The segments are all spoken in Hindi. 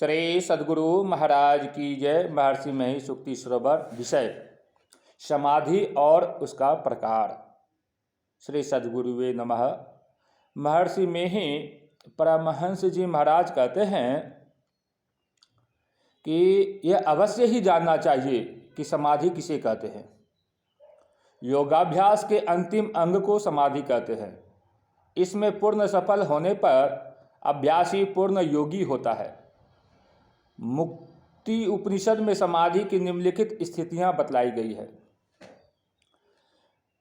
श्री सद्गुरु महाराज की जय। महर्षि मही सुक्ति सरोवर। विषय समाधि और उसका प्रकार। श्री सद्गुरुवे नमः। महर्षि मही परमहंस जी महाराज कहते हैं कि यह अवश्य ही जानना चाहिए कि समाधि किसे कहते हैं। योगाभ्यास के अंतिम अंग को समाधि कहते हैं। इसमें पूर्ण सफल होने पर अभ्यासी पूर्ण योगी होता है। मुक्ति उपनिषद में समाधि की निम्नलिखित स्थितियां बतलाई गई है।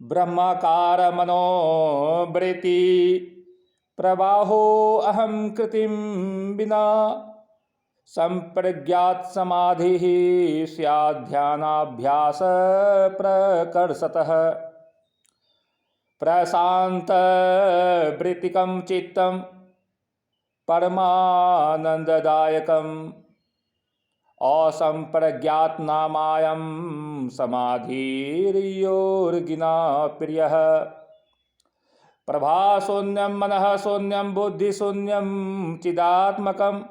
ब्रह्माकार मनोवृत्ति प्रवाहो अहम कृतिम बिना संप्रज्ञात समाधि स्याध्यानाभ्यास प्रकर्षतः प्रशांत वृत्तिकं चित्तम परमानंददायकम असंप्रज्ञात नामायं समाधिर्योर्गिना प्रियः प्रभाशून्यं मनः शून्यं बुद्धिशून्यं चिदात्मकम्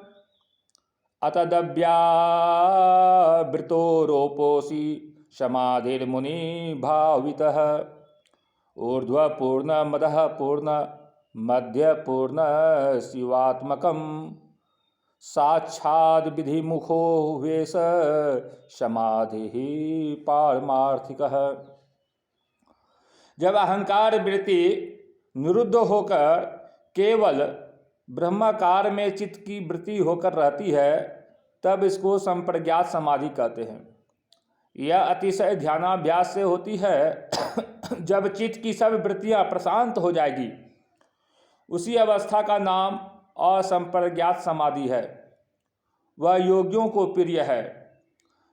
अतदव्यावृतोरोपोऽसि समाधिर्मुनि भावितः ऊर्ध्वपूर्ण मदः पूर्ण मध्यपूर्ण शिवात्मकम् साक्षाद विधिमुखो वेश समाधि पारमार्थिकः। जब अहंकार वृत्ति निरुद्ध होकर केवल ब्रह्माकार में चित्त की वृत्ति होकर रहती है तब इसको संप्रज्ञात समाधि कहते हैं। यह अतिशय ध्यानाभ्यास से होती है। जब चित्त की सब वृत्तियां प्रशांत हो जाएगी उसी अवस्था का नाम असंप्रज्ञात समाधि है। वह योगियों को प्रिय है।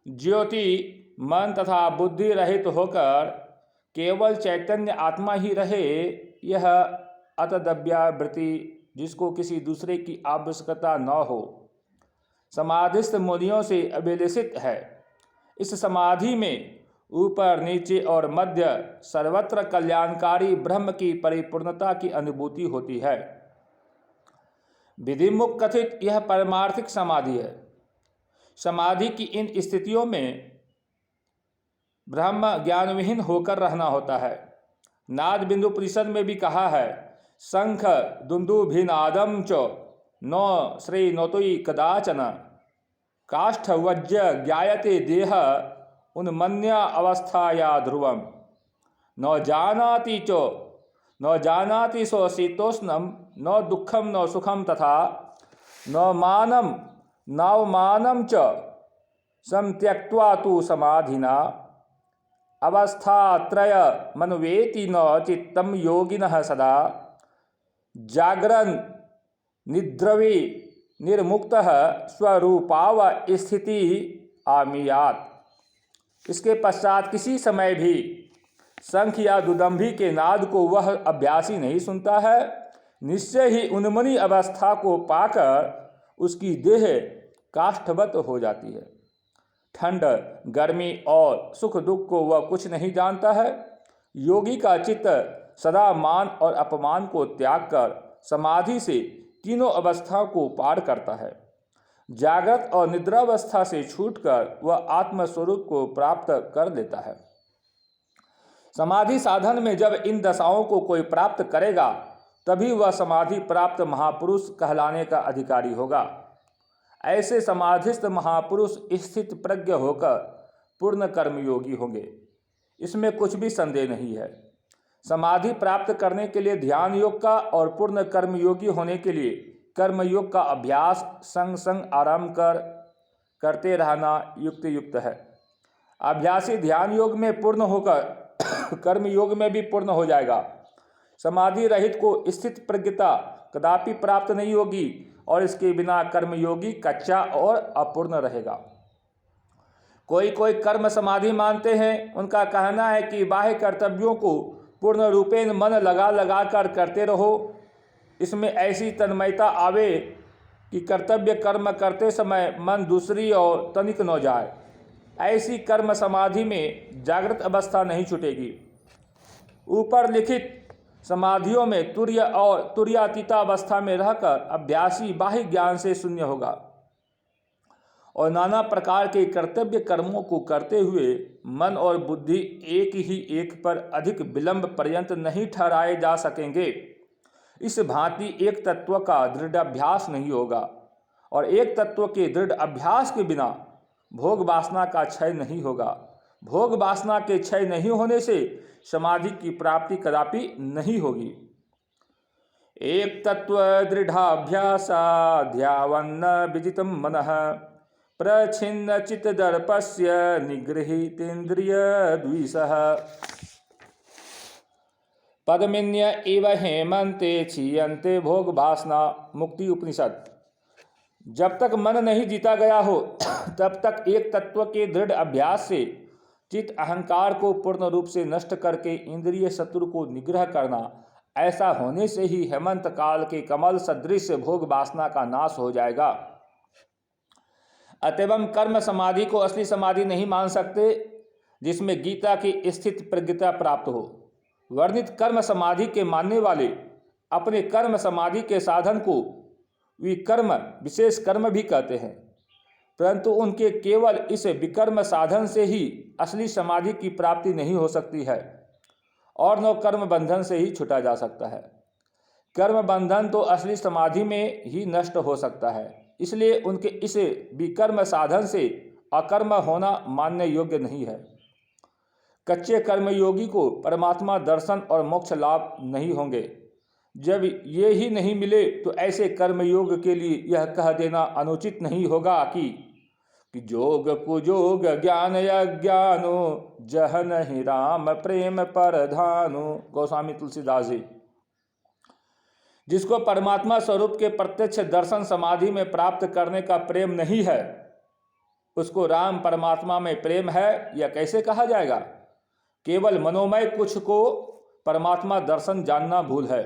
ज्योति मन तथा बुद्धि रहित होकर केवल चैतन्य आत्मा ही रहे, यह अतदव्यावृत्ति जिसको किसी दूसरे की आवश्यकता न हो, समाधिस्थ मुनियों से अभिलषित है। इस समाधि में ऊपर नीचे और मध्य सर्वत्र कल्याणकारी ब्रह्म की परिपूर्णता की अनुभूति होती है। विधिमुख कथित यह परमार्थिक समाधि है। समाधि की इन स्थितियों में ब्रह्म ज्ञानविहीन होकर रहना होता है। नाद बिंदु परिषद में भी कहा है, शंख दुंदुभिनादम च न श्री नोतुई कदाचन काष्ठ वज्र ज्ञायते देह उन्मन्या अवस्थाया ध्रुवम न जानाति चो न जानाति सो शीतोष्णम न दुखम न सुखम तथा न मानम नावमानम च संत्यक्त्वा तु समाधिना अवस्थात्रय मनवेति न चित्तम योगिनः सदा जागरन् निद्रवि निर्मुक्तः स्वरूपाव स्थिति आमियात। इसके पश्चात किसी समय भी शंख या दुदंभी के नाद को वह अभ्यासी नहीं सुनता है। निश्चय ही उन्मनी अवस्था को पाकर उसकी देह काष्ठवत हो जाती है। ठंड गर्मी और सुख दुख को वह कुछ नहीं जानता है। योगी का चित्त सदा मान और अपमान को त्याग कर समाधि से तीनों अवस्थाओं को पार करता है। जागृत और निद्रावस्था से छूटकर वह आत्मस्वरूप को प्राप्त कर लेता है। समाधि साधन में जब इन दशाओं को कोई प्राप्त करेगा तभी वह समाधि प्राप्त महापुरुष कहलाने का अधिकारी होगा। ऐसे समाधिस्थ महापुरुष स्थित प्रज्ञ होकर पूर्ण कर्मयोगी होंगे, इसमें कुछ भी संदेह नहीं है। समाधि प्राप्त करने के लिए ध्यान योग का और पूर्ण कर्मयोगी होने के लिए कर्मयोग का अभ्यास संग संग आरंभ करते रहना युक्त है। अभ्यासी ध्यान योग में पूर्ण होकर कर्म योग में भी पूर्ण हो जाएगा। समाधि रहित को स्थित प्रज्ञता कदापि प्राप्त नहीं होगी और इसके बिना कर्मयोगी कच्चा और अपूर्ण रहेगा। कोई कर्म समाधि मानते हैं। उनका कहना है कि बाह्य कर्तव्यों को पूर्ण रूपेण मन लगा कर करते रहो। इसमें ऐसी तन्मयता आवे कि कर्तव्य कर्म करते समय मन दूसरी ओर तनिक न जाए। ऐसी कर्म समाधि में जागृत अवस्था नहीं छूटेगी। ऊपर लिखित समाधियों में तुर्य और तुर्यातीता अवस्था में रहकर अभ्यासी बाह्य ज्ञान से शून्य होगा। और नाना प्रकार के कर्तव्य कर्मों को करते हुए मन और बुद्धि एक ही एक पर अधिक विलंब पर्यंत नहीं ठहराए जा सकेंगे। इस भांति एक तत्व का दृढ़ अभ्यास नहीं होगा और एक तत्व के दृढ़ अभ्यास के बिना भोग वासना का क्षय नहीं होगा। भोग वासना के क्षय नहीं होने से समाधि की प्राप्ति कदापि नहीं होगी। एक तत्व दृढ़ाभ्यासा ध्यावन्न विजितं मनः प्रछिन्न चित्त दर्पस्य निगृहीतेन्द्रिय द्विषः पद्मिन्य इव हेमंते क्षीयन्ते भोग वासना। मुक्ति उपनिषद। जब तक मन नहीं जीता गया हो तब तक एक तत्व के दृढ़ अभ्यास से चित्त अहंकार को पूर्ण रूप से नष्ट करके इंद्रिय शत्रु को निग्रह करना, ऐसा होने से ही हेमंत काल के कमल सदृश भोग वासना का नाश हो जाएगा। अतएव कर्म समाधि को असली समाधि नहीं मान सकते जिसमें गीता की स्थित प्रज्ञता प्राप्त हो। वर्णित कर्म समाधि के मानने वाले अपने कर्म समाधि के साधन को विकर्म विशेष कर्म भी कहते हैं, परंतु उनके केवल इस विकर्म साधन से ही असली समाधि की प्राप्ति नहीं हो सकती है और न कर्म बंधन से ही छुटा जा सकता है। कर्म बंधन तो असली समाधि में ही नष्ट हो सकता है, इसलिए उनके इस विकर्म साधन से अकर्म होना मानने योग्य नहीं है। कच्चे कर्मयोगी को परमात्मा दर्शन और मोक्ष लाभ नहीं होंगे। जब ये ही नहीं मिले तो ऐसे कर्मयोग के लिए यह कह देना अनुचित नहीं होगा कि जोग कुजोग ज्ञान अज्ञानो जह नहीं राम प्रेम परधानु। गोस्वामी तुलसीदास जी। जिसको परमात्मा स्वरूप के प्रत्यक्ष दर्शन समाधि में प्राप्त करने का प्रेम नहीं है, उसको राम परमात्मा में प्रेम है यह कैसे कहा जाएगा। केवल मनोमय कुछ को परमात्मा दर्शन जानना भूल है।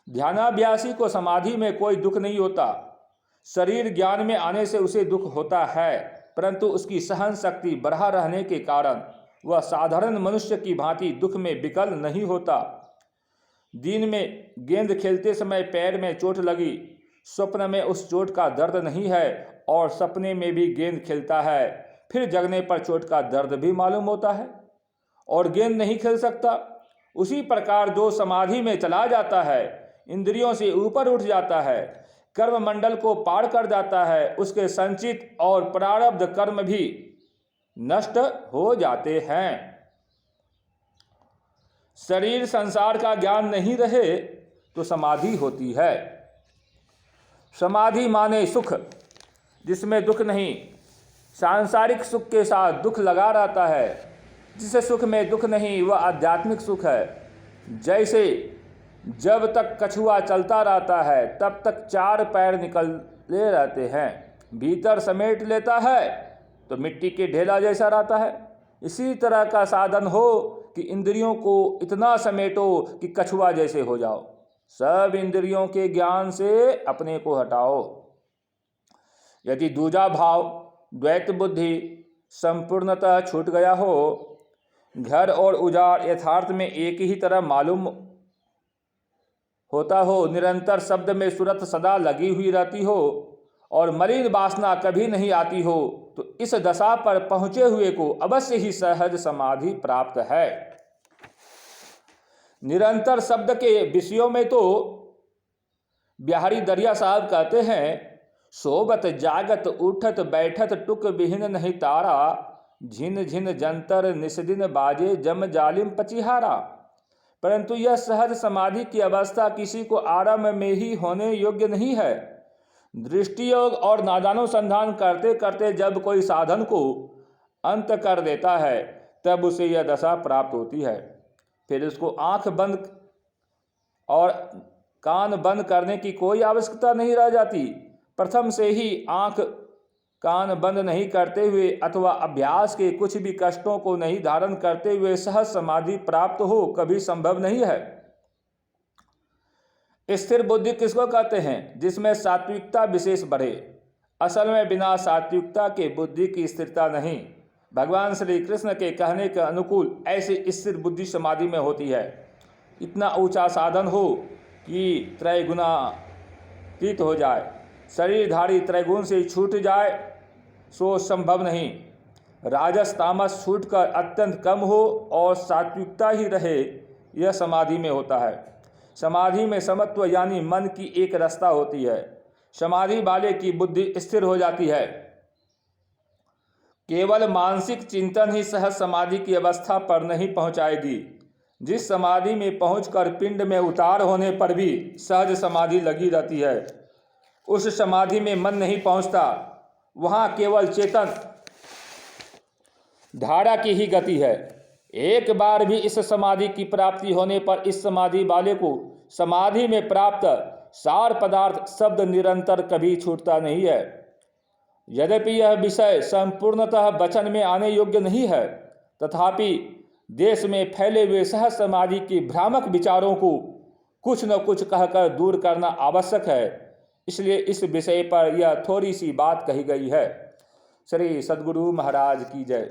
ध्यानाभ्यासी को समाधि में कोई दुख नहीं होता। शरीर ज्ञान में आने से उसे दुख होता है, परंतु उसकी सहन शक्ति बढ़ा रहने के कारण वह साधारण मनुष्य की भांति दुख में विकल नहीं होता। दिन में गेंद खेलते समय पैर में चोट लगी, स्वप्न में उस चोट का दर्द नहीं है और सपने में भी गेंद खेलता है, फिर जगने पर चोट का दर्द भी मालूम होता है और गेंद नहीं खेल सकता। उसी प्रकार जो समाधि में चला जाता है, इंद्रियों से ऊपर उठ जाता है, कर्म मंडल को पार कर जाता है, उसके संचित और प्रारब्ध कर्म भी नष्ट हो जाते हैं। शरीर संसार का ज्ञान नहीं रहे तो समाधि होती है। समाधि माने सुख जिसमें दुख नहीं। सांसारिक सुख के साथ दुख लगा रहता है। जिस सुख में दुख नहीं वह आध्यात्मिक सुख है। जैसे जब तक कछुआ चलता रहता है तब तक चार पैर निकले रहते हैं, भीतर समेट लेता है तो मिट्टी के ढेला जैसा रहता है। इसी तरह का साधन हो कि इंद्रियों को इतना समेटो कि कछुआ जैसे हो जाओ। सब इंद्रियों के ज्ञान से अपने को हटाओ। यदि दूजा भाव द्वैत बुद्धि संपूर्णतः छूट गया हो, घर और उजाड़ यथार्थ में एक ही तरह मालूम होता हो, निरंतर शब्द में सूरत सदा लगी हुई रहती हो और मलिन वासना कभी नहीं आती हो, तो इस दशा पर पहुंचे हुए को अवश्य ही सहज समाधि प्राप्त है। निरंतर शब्द के विषयों में तो बिहारी दरिया साहब कहते हैं, सोबत जागत उठत बैठत टुक विहीन नहीं तारा, झिन झिन जंतर निस्दिन बाजे जम जालिम पचिहारा। परंतु यह सहज समाधि की अवस्था किसी को आरंभ में ही होने योग्य नहीं है। दृष्टि योग और नादानुसंधान करते करते जब कोई साधन को अंत कर देता है तब उसे यह दशा प्राप्त होती है। फिर उसको आंख बंद और कान बंद करने की कोई आवश्यकता नहीं रह जाती। प्रथम से ही आंख कान बंद नहीं करते हुए अथवा अभ्यास के कुछ भी कष्टों को नहीं धारण करते हुए सहज समाधि प्राप्त हो कभी संभव नहीं है। स्थिर बुद्धि किसको कहते हैं? जिसमें सात्विकता विशेष बढ़े। असल में बिना सात्विकता के बुद्धि की स्थिरता नहीं। भगवान श्री कृष्ण के कहने के अनुकूल ऐसी स्थिर बुद्धि समाधि में होती है। इतना ऊंचा साधन हो कि त्रय गुणातीत हो जाए, शरीरधारी त्रैगुण से छूट जाए सो संभव नहीं। राजस तामस छूटकर अत्यंत कम हो और सात्विकता ही रहे, यह समाधि में होता है। समाधि में समत्व यानी मन की एक रसता होती है। समाधि वाले की बुद्धि स्थिर हो जाती है। केवल मानसिक चिंतन ही सहज समाधि की अवस्था पर नहीं पहुंचाएगी। जिस समाधि में पहुंचकर पिंड में उतार होने पर भी सहज समाधि लगी रहती है, उस समाधि में मन नहीं पहुंचता। वहां केवल चेतन धारा की ही गति है। एक बार भी इस समाधि की प्राप्ति होने पर इस समाधि वाले को समाधि में प्राप्त सार पदार्थ शब्द निरंतर कभी छूटता नहीं है। यद्यपि यह विषय संपूर्णतः वचन में आने योग्य नहीं है, तथापि देश में फैले हुए सहज समाधि के भ्रामक विचारों को कुछ न कुछ कहकर दूर करना आवश्यक है। इसलिए इस विषय पर यह थोड़ी सी बात कही गई है। श्री सद्गुरु महाराज की जय।